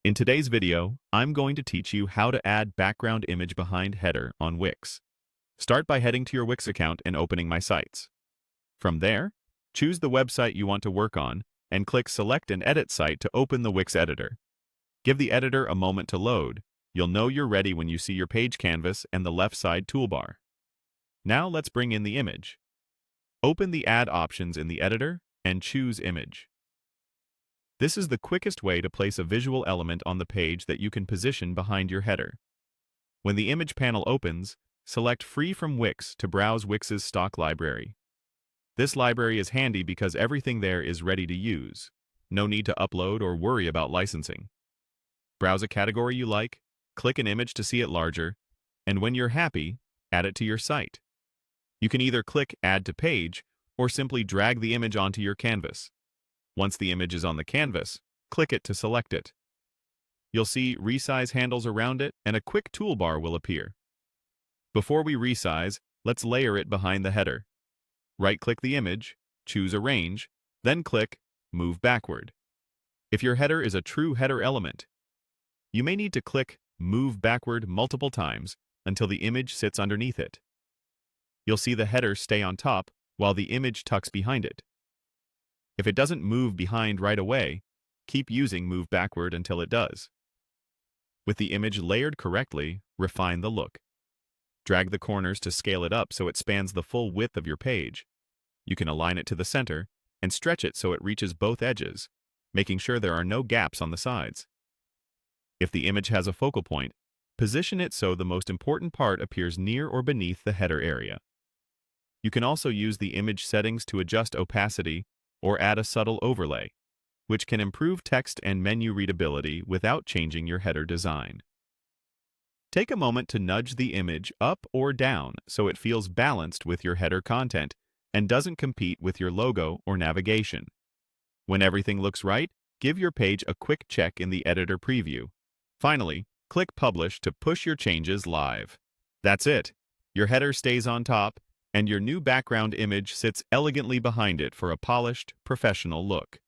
In today's video, I'm going to teach you how to add background image behind header on Wix. Start by heading to your Wix account and opening My Sites. From there, choose the website you want to work on and click Select and Edit Site to open the Wix Editor. Give the editor a moment to load. You'll know you're ready when you see your page canvas and the left side toolbar. Now let's bring in the image. Open the Add options in the editor and choose Image. This is the quickest way to place a visual element on the page that you can position behind your header. When the image panel opens, select Free from Wix to browse Wix's stock library. This library is handy because everything there is ready to use. No need to upload or worry about licensing. Browse a category you like, click an image to see it larger, and when you're happy, add it to your site. You can either click Add to Page or simply drag the image onto your canvas. Once the image is on the canvas, click it to select it. You'll see resize handles around it and a quick toolbar will appear. Before we resize, let's layer it behind the header. Right-click the image, choose Arrange, then click Move Backward. If your header is a true header element, you may need to click Move Backward multiple times until the image sits underneath it. You'll see the header stay on top while the image tucks behind it. If it doesn't move behind right away, keep using Move Backward until it does. With the image layered correctly, refine the look. Drag the corners to scale it up so it spans the full width of your page. You can align it to the center and stretch it so it reaches both edges, making sure there are no gaps on the sides. If the image has a focal point, position it so the most important part appears near or beneath the header area. You can also use the image settings to adjust opacity or add a subtle overlay, which can improve text and menu readability without changing your header design. Take a moment to nudge the image up or down so it feels balanced with your header content and doesn't compete with your logo or navigation. When everything looks right, give your page a quick check in the editor preview. Finally, click Publish to push your changes live. That's it. Your header stays on top, and your new background image sits elegantly behind it for a polished, professional look.